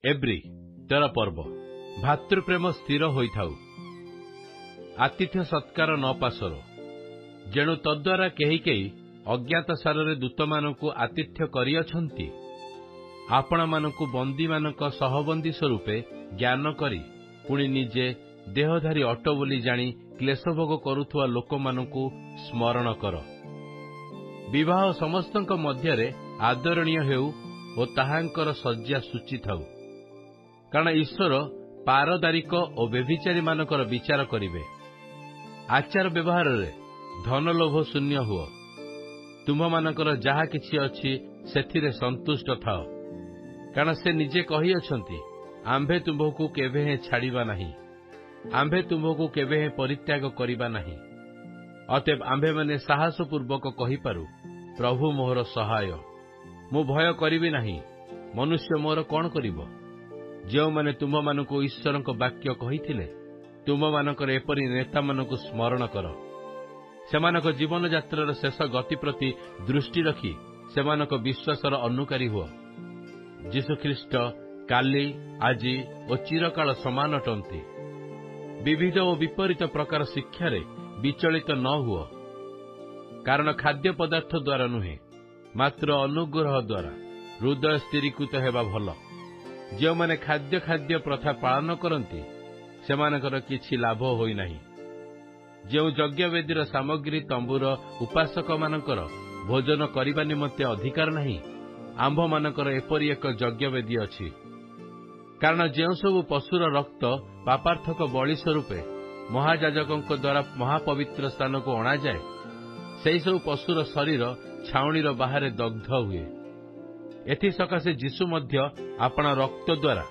एब्री 13 पर्व भातृप्रेम स्थिर होइथाउ आतिथ्य सत्कार न पासर जेणु तद्वारा केही केही अज्ञात सारे दूतमानंकु आतिथ्य करिअछंती आपण मानंकु बंदी मानक सहबंदी स्वरूपे ज्ञान करी पुणी निजे देहधारी अट बोली जानी क्लेशभोग करुथुवा लोकमानंकु स्मरण कर। विवाह समस्तंक मध्यरे आदरणीय हेउ ओ ताहांकर सज्जा सूची थाउ कारण ईश्वर पारदारिक और व्यभिचारी मानकर विचार करिवे। आचार व्यवहार रे धन लोभ शून्य हुओ तुम मानकर जहा किछि अछि सेथिरे संतुष्ट थाओ कारण से निजे कहि अछंती आम्भे तुमको केबे हे छाड़ीबा नहीं आम्भे तुमको केबे हे परित्याग करिबा नहीं। अतएव आम्भे माने साहस पूर्वक कहि पारु प्रभु मोहर सहाय मु भय करिबि नहीं मनुष्य मोर कोन करिवो। जो माने तुम मानको ईश्वर वाक्य कहिथिले तुम मानकर एपरी नेता मानको स्मरण कर सेमानक जीवन यात्रार शेष गति प्रति दृष्टि रखी सेमानक विश्वासर अनुकारी हुओ। जीशु ख्रीष्ट काली आजी और चिरकाल समान अटंती विविध और विपरीत प्रकार शिक्षारे विचलित न हुओ कारण खाद्य पदार्थ द्वारा नुहे मात्र अनुग्रह द्वारा हृदय स्थिरीकृत हेबा भल। जो माने खाद्य खाद्य प्रथा पालन करती सेमानकर किछि लाभ होई नाही। जो यज्ञवेदीर सामग्री तंबूर उपासक मानकर भोजन करिबा निमंते अधिकार नहीं आंभ मानकर एपरी एक यज्ञवेदी अछि कारण जो सब पशुर रक्त पापार्थक बलि स्वरूपे महायाजकों द्वारा महापवित्र स्थान को अणा जाए से सब पशुर शरीर छाउणीर बाहर दग्ध हुए। एथि सकाशे जीशु मध्य आपना रक्त द्वारा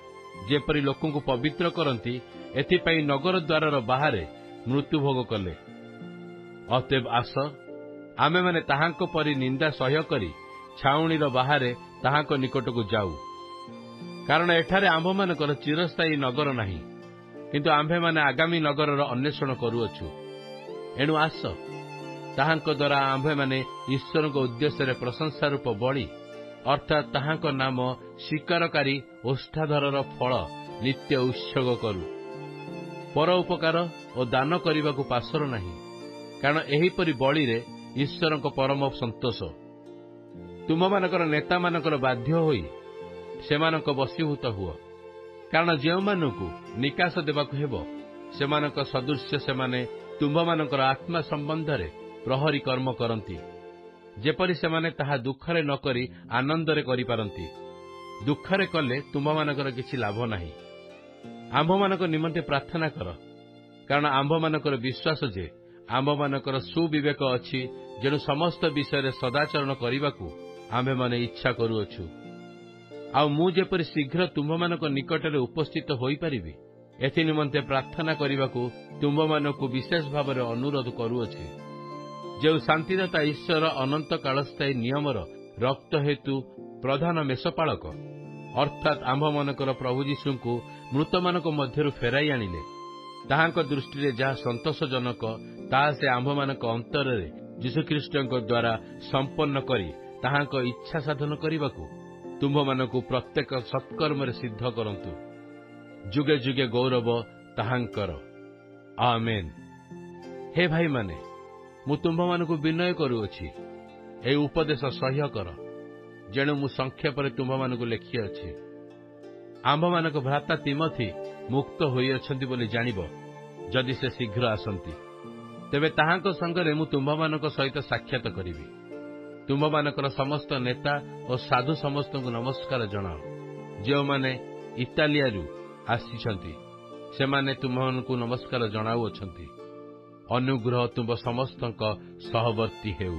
जेपरी लोकंकु पवित्र करती एथिपाई नगर द्वार बाहरे मृत्यु भोग कले। अतएव आस आमे माने ताहांको परी निंदा सह्य करी छाउणीर बाहरे ताहांको निकटकु जाऊ कारण एठारे आंभ मानकर चिरस्थायी नगर नाही किंतु आंभे माने आगामी नगरर अन्वेषण करूअछु। एणु आस ताहांको द्वारा आंभे माने ईश्वर उद्देश्य प्रशंसा रूप बळी अर्थात ताहांको नाम स्वीकारकारी ओष्ठाधरर फल नित्य उत्सर्ग करू पर उपकार और दान करने को पासर नहीं कारण एहीपरि बळी रे ईश्वर परम संतोष। तुम मानकर नेता मानकर बाध्य होई सेमानक वशीभूत हुओ कारण जो मानकु निकास देबाकु हेबो सेमानक सदृश्य सेमाने तुम मानकर आत्मा संबंध रे प्रहरी कर्म करती जेपरी सेमाने ताहा दुखरे न करी आनंदरे करि पारंती। दुखरे कले तुम मानकर किछि लाभ नाही। आंभ मानक निमंते प्रार्थना कर कारण आंभ मानकर विश्वास जे आंभ मानकर सुविवेक अछि जेणु समस्त विषय सदाचरण करने आंभे माने इच्छा करूअछु। आ मु जेपरि शीघ्र तुम मानक निकटरे उपस्थित होई परिबि एथि निमंते प्रार्थना करने तुम मानक विशेष भाव में अनुरोध करूअछि। जो शांतिदाता ईश्वर अनंत कालस्थायी नियमर रक्त हेतु प्रधान मेषपालक अर्थात आंभ मानकर प्रभु जीशु को मृत मानक मध्यरु फेराई आनिले ताहांक दृष्टि रे जहा संतोषजनक ताहा से आंभ मानक अंतर रे जीशुख्रीष्ट द्वारा संपन्न करी ताहांक इच्छा साधन करने तुम मानक प्रत्येक सत्कर्म रे सिद्ध करंतु जुगे जुगे गौरव ताहांकर आमेन। हे भाई माने मु तुम्भ मानक विनय करूअछि ए उपदेश सह्य कर जेणु मु संक्षेप तुम्भ मानक लेखि अछि। आंभ मानक भ्राता तिमोथी मुक्त होई अछंती बोली जानिबो जदि से शीघ्र आसंती तेबे ताहांक संगरे मु तुम्भ मानक सहित साक्षात करिवि। तुम्भ मानकर समस्त नेता और साधु समस्त को नमस्कार जणाओ जो माने इटालियारू आसीछंती से माने तुम्हानकु नमस्कार जणाउ अछंती। अनुग्रह तुम समस्तक सहवर्ती हेउ।